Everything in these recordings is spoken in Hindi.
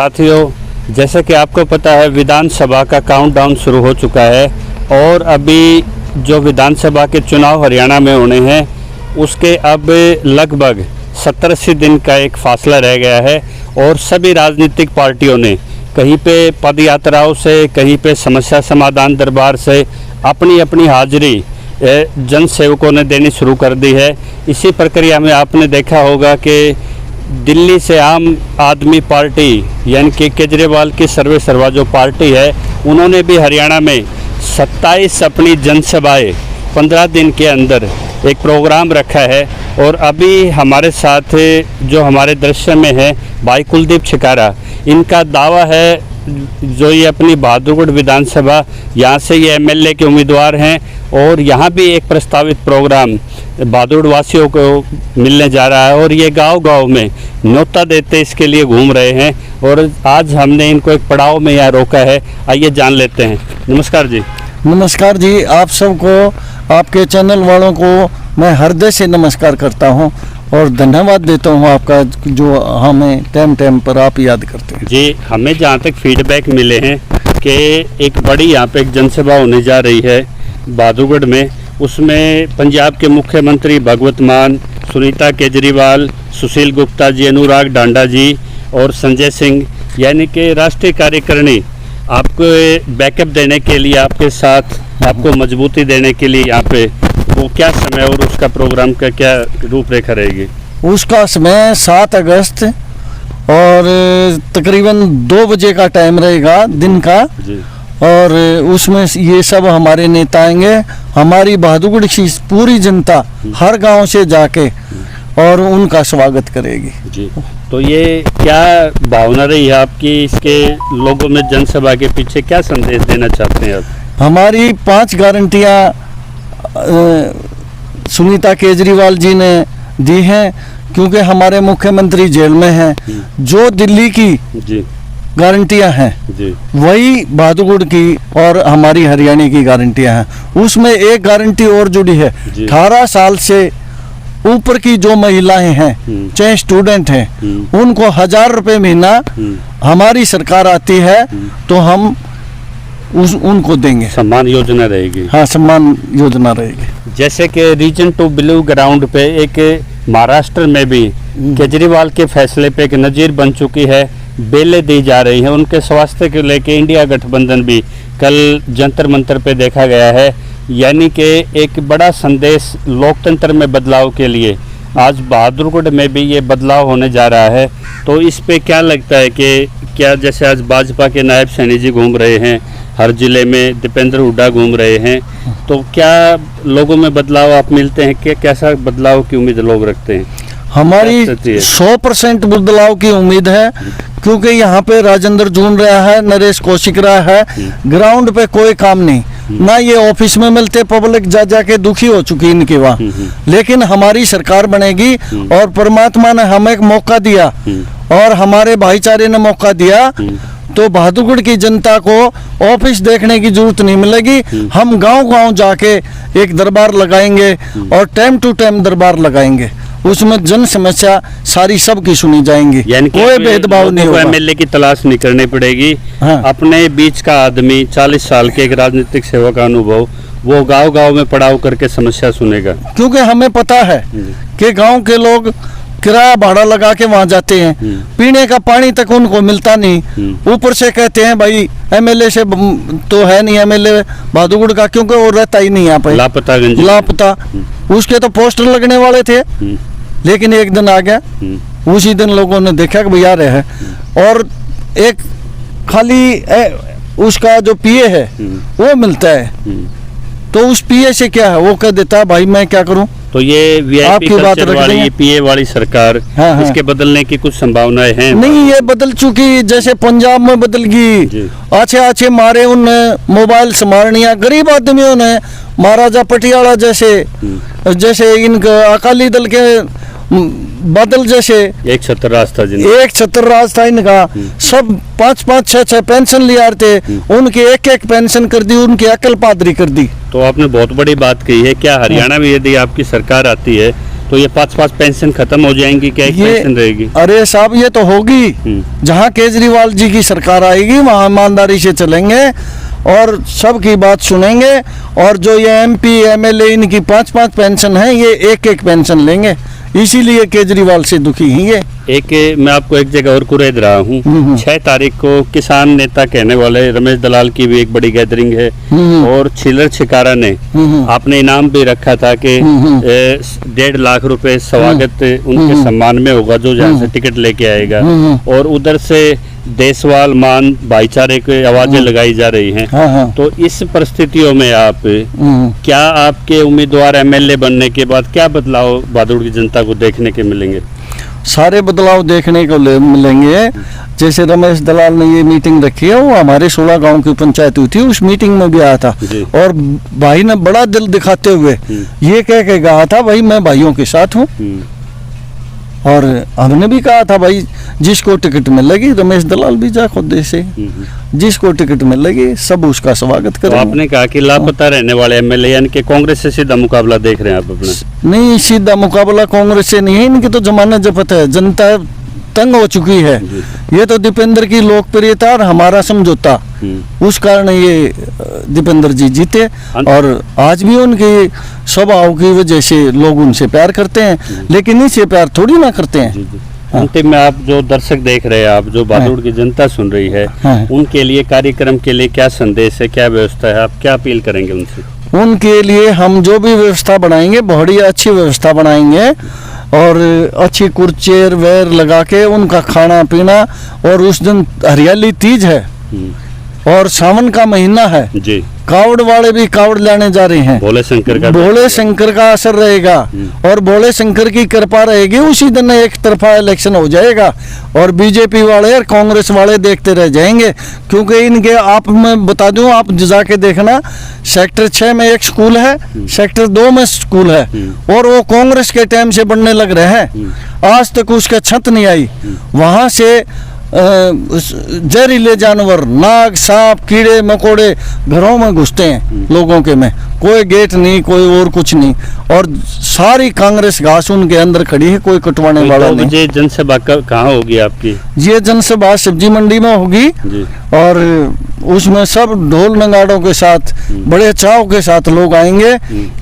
साथियों, जैसा कि आपको पता है विधानसभा का काउंटडाउन शुरू हो चुका है और अभी जो विधानसभा के चुनाव हरियाणा में होने हैं उसके अब लगभग 70-80 दिन का एक फासला रह गया है और सभी राजनीतिक पार्टियों ने कहीं पे पद यात्राओं से, कहीं पे समस्या समाधान दरबार से अपनी अपनी हाजिरी जन सेवकों ने देनी शुरू कर दी है। इसी प्रक्रिया में आपने देखा होगा कि दिल्ली से आम आदमी पार्टी यानी कि केजरीवाल की सर्वा जो पार्टी है उन्होंने भी हरियाणा में 27 अपनी जनसभाएं 15 दिन के अंदर एक प्रोग्राम रखा है। और अभी हमारे साथ जो हमारे दृश्य में है भाई कुलदीप छिकारा, इनका दावा है जो ये अपनी बहादुरगढ़ विधानसभा यहाँ से ये एमएलए के उम्मीदवार हैं और यहाँ भी एक प्रस्तावित प्रोग्राम बहादुरगढ़ वासियों को मिलने जा रहा है और ये गांव-गांव में न्योता देते इसके लिए घूम रहे हैं और आज हमने इनको एक पड़ाव में यहाँ रोका है। आइए जान लेते हैं। नमस्कार जी। नमस्कार जी, आप सबको, आपके चैनल वालों को मैं हृदय से नमस्कार करता हूं और धन्यवाद देता हूं आपका जो हमें टाइम पर आप याद करते हैं। जी, हमें जहां तक फीडबैक मिले हैं कि एक बड़ी यहां पे एक जनसभा होने जा रही है बहादुरगढ़ में, उसमें पंजाब के मुख्यमंत्री भगवंत मान, सुनीता केजरीवाल, सुशील गुप्ता जी, अनुराग डांडा जी और संजय सिंह यानी कि राष्ट्रीय कार्यकारिणी आपको बैकअप देने के लिए, आपके साथ आपको मजबूती देने के लिए यहाँ पे वो क्या समय और उसका प्रोग्राम का क्या रूपरेखा रहेगी? उसका समय 7 अगस्त और तकरीबन 2 बजे का टाइम रहेगा दिन का जी। और उसमें ये सब हमारे नेता आएंगे, हमारी बहादुरगढ़ की पूरी जनता हर गांव से जाके और उनका स्वागत करेगी। जी, तो ये क्या भावना रही है आपकी, इसके लोगों में जनसभा के पीछे क्या संदेश देना चाहते हैं आप? हमारी 5 गारंटियां सुनीता केजरीवाल जी ने दी हैं क्योंकि हमारे मुख्यमंत्री जेल में हैं। जो दिल्ली की जी गारंटियां हैं जी, वही बहादुरगढ़ की और हमारी हरियाणा की गारंटियां हैं। उसमें एक गारंटी और जुड़ी है, 18 साल से ऊपर की जो महिलाएं हैं चाहे स्टूडेंट हैं उनको 1000 रुपये महीना हमारी सरकार आती है तो हम उनको देंगे। सम्मान योजना रहेगी। हाँ, सम्मान योजना रहेगी। जैसे कि रीजन 2 ब्लू ग्राउंड पे एक महाराष्ट्र में भी केजरीवाल के फैसले पे एक नज़ीर बन चुकी है, बेलें दी जा रही हैं। उनके स्वास्थ्य को लेके इंडिया गठबंधन भी कल जंतर मंतर पे देखा गया है, यानी कि एक बड़ा संदेश लोकतंत्र में बदलाव के लिए आज बहादुरगढ़ में भी ये बदलाव होने जा रहा है। तो इस पे क्या लगता है कि क्या जैसे आज भाजपा के नायब सैनी जी घूम रहे हैं, हर जिले में दीपेंद्र हुड्डा घूम रहे हैं, तो क्या लोगों में बदलाव आप मिलते हैं कि कैसा बदलाव की उम्मीद लोग रखते हैं? हमारी 100% बदलाव की उम्मीद है क्योंकि यहाँ पे राजेंद्र जून रहा है, नरेश कौशिक रहा है, ग्राउंड पे कोई काम नहीं, ना ये ऑफिस में मिलते, पब्लिक जा जाके दुखी हो चुकी इनके वहाँ। लेकिन हमारी सरकार बनेगी और परमात्मा ने हमें एक मौका दिया और हमारे भाईचारे ने मौका दिया तो बहादुरगढ़ की जनता को ऑफिस देखने की जरूरत नहीं मिलेगी। हम गांव-गांव जाके एक दरबार लगाएंगे और टाइम टू टाइम दरबार लगाएंगे, उसमें जन समस्या सारी सब की सुनी जाएंगी, यानी कोई भेदभाव नहीं होगा। एमएलए की तलाश नहीं करनी पड़ेगी। हाँ। अपने बीच का आदमी 40 साल के एक राजनीतिक सेवा का अनुभव वो गांव-गांव में पड़ाव करके समस्या सुनेगा, क्योंकि हमें पता है कि गांव के लोग किराया भाड़ा लगा के वहां जाते हैं, पीने का पानी तक उनको मिलता नहीं, ऊपर से कहते हैं भाई एमएलए से तो है नहीं, एमएलए बहादुरगढ़ का क्योंकि वो रहता ही नहीं यहाँ पे, लापता। उसके तो पोस्टर लगने वाले थे लेकिन एक दिन आ गया, उसी दिन लोगों ने देखा कि भैया रहे और एक खाली उसका जो पीए है वो मिलता है, तो उस पीए से क्या है, वो कह देता है भाई मैं क्या करूं। तो ये वीआईपी कल्चर वाली पीए वाली सरकार, हाँ। इसके बदलने की कुछ संभावनाएं हैं? नहीं, ये बदल चुकी, जैसे पंजाब में बदल गई, अच्छे मारे उनने मोबाइल संभालनिया, गरीब आदमियों ने महाराजा पटियाला जैसे इनका अकाली दल के बादल जैसे एक छत्र राज था इनका, सब 5-5, 6-6 पेंशन लिया थे, उनकी एक पेंशन कर दी, उनकी अकल पादरी कर दी। तो आपने बहुत बड़ी बात कही है। क्या हरियाणा में यदि आपकी सरकार आती है तो ये 5-5 पेंशन खत्म हो जाएंगी, क्या एक पेंशन रहेगी? अरे साहब ये तो होगी, जहाँ केजरीवाल जी की सरकार आएगी वहाँ ईमानदारी से चलेंगे और सबकी बात सुनेंगे। और जो ये MP MLA इनकी 5-5 पेंशन है, ये एक पेंशन लेंगे, इसीलिए केजरीवाल से दुखी हैं ये। एक मैं आपको एक जगह और कुरेद रहा हूँ, 6 तारीख को किसान नेता कहने वाले रमेश दलाल की भी एक बड़ी गैदरिंग है और छिलर छिकारा ने आपने इनाम भी रखा था कि 1.5 लाख रुपए स्वागत उनके सम्मान में होगा जो जहाँ से टिकट लेके आएगा। और उधर से देशवाल मान भाईचारे की आवाजें लगाई जा रही हैं। तो इस परिस्थितियों में आप क्या आपके उम्मीदवार MLA बनने के बाद क्या बदलाव भादुड़ की जनता को देखने के मिलेंगे? सारे बदलाव देखने को मिलेंगे। जैसे रमेश दलाल ने ये मीटिंग रखी है, वो हमारे 16 गांव की पंचायत हुई थी, उस मीटिंग में भी आया था और भाई ने बड़ा दिल दिखाते हुए ये कह के कहा था भाई मैं भाइयों के साथ हूँ। और हमने भी कहा था भाई जिसको टिकट मिलेगी, रमेश दलाल भी जा खुद से, जिसको टिकट मिलेगी सब उसका स्वागत करेंगे। तो आपने कहा कि लापता रहने वाले MLA यानी कि कांग्रेस से सीधा मुकाबला देख रहे हैं आप अपना? नहीं, सीधा मुकाबला कांग्रेस से नहीं है, इनकी तो जमाना जपत है, जनता तंग हो चुकी है। ये तो दीपेंद्र की लोकप्रियता और हमारा समझौता, उस कारण ये दीपेंद्र जी जीते। और आज भी उनके स्वभाव की वजह से लोग उनसे प्यार करते हैं, लेकिन इनसे प्यार थोड़ी ना करते हैं। अंतिम में आप जो दर्शक देख रहे हैं, आप जो भादुड़ की जनता सुन रही है, उनके लिए कार्यक्रम के लिए क्या संदेश है, क्या व्यवस्था है, आप क्या अपील करेंगे उनसे? उनके लिए हम जो भी व्यवस्था बनाएंगे बड़ी अच्छी व्यवस्था बनाएंगे और अच्छी कुर्चेर वेर लगा के उनका खाना पीना। और उस दिन हरियाली तीज है और सावन का महीना है जी, कावड़ वाले भी कावड़ लाने जा रहे हैं। भोले शंकर का असर रहेगा और भोले शंकर की कृपा रहेगी। उसी दिन एक तरफा इलेक्शन हो जाएगा और बीजेपी वाले और कांग्रेस वाले देखते रह जाएंगे। क्योंकि इनके, आप मैं बता दूं, आप जाके देखना, सेक्टर 6 में एक स्कूल है, सेक्टर 2 में स्कूल है और वो कांग्रेस के टाइम से बनने लग रहे हैं, आज तक उसका छत नहीं आई। वहां से जहरीले जानवर, नाग, सांप, कीड़े मकोड़े घरों में घुसते हैं लोगों के में, कोई गेट नहीं, कोई और कुछ नहीं। और सारी कांग्रेस घास उनके अंदर खड़ी है, कोई कटवाने वाला नहीं। ये जनसभा कहाँ होगी आपकी? ये जनसभा सब्जी मंडी में होगी और उसमें सब ढोल नगाड़ों के साथ बड़े चाव के साथ लोग आएंगे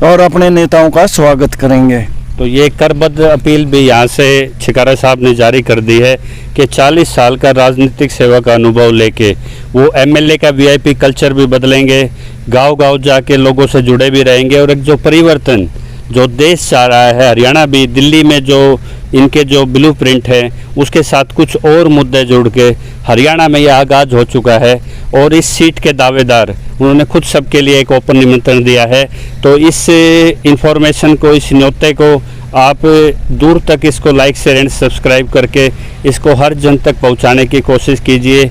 और अपने नेताओं का स्वागत करेंगे। तो ये करबद्ध अपील भी यहाँ से छिकारा साहब ने जारी कर दी है कि 40 साल का राजनीतिक सेवा का अनुभव लेके वो MLA का VIP कल्चर भी बदलेंगे, गांव-गांव जाके लोगों से जुड़े भी रहेंगे। और एक जो परिवर्तन जो देश चाह रहा है, हरियाणा भी, दिल्ली में जो इनके जो ब्लूप्रिंट है उसके साथ कुछ और मुद्दे जोड़ के हरियाणा में यह आगाज हो चुका है। और इस सीट के दावेदार उन्होंने खुद सबके लिए एक ओपन निमंत्रण दिया है। तो इस इंफॉर्मेशन को, इस न्योते को आप दूर तक इसको लाइक शेयर एंड सब्सक्राइब करके इसको हर जन तक पहुंचाने की कोशिश कीजिए।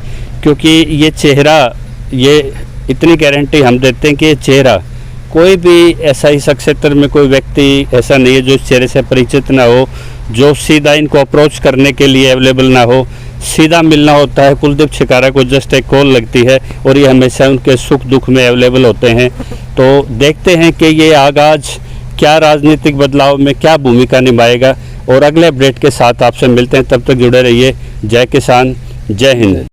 क्योंकि ये चेहरा, ये इतनी गारंटी हम देते हैं कि ये चेहरा कोई भी ऐसा इस क्षेत्र में कोई व्यक्ति ऐसा नहीं है जो इस चेहरे से परिचित ना हो, जो सीधा इनको अप्रोच करने के लिए अवेलेबल ना हो। सीधा मिलना होता है, कुलदीप छिकारा को जस्ट एक कॉल लगती है और ये हमेशा उनके सुख दुख में अवेलेबल होते हैं। तो देखते हैं कि ये आगाज क्या राजनीतिक बदलाव में क्या भूमिका निभाएगा। और अगले अपडेट के साथ आपसे मिलते हैं, तब तक जुड़े रहिए। जय किसान, जय हिंद।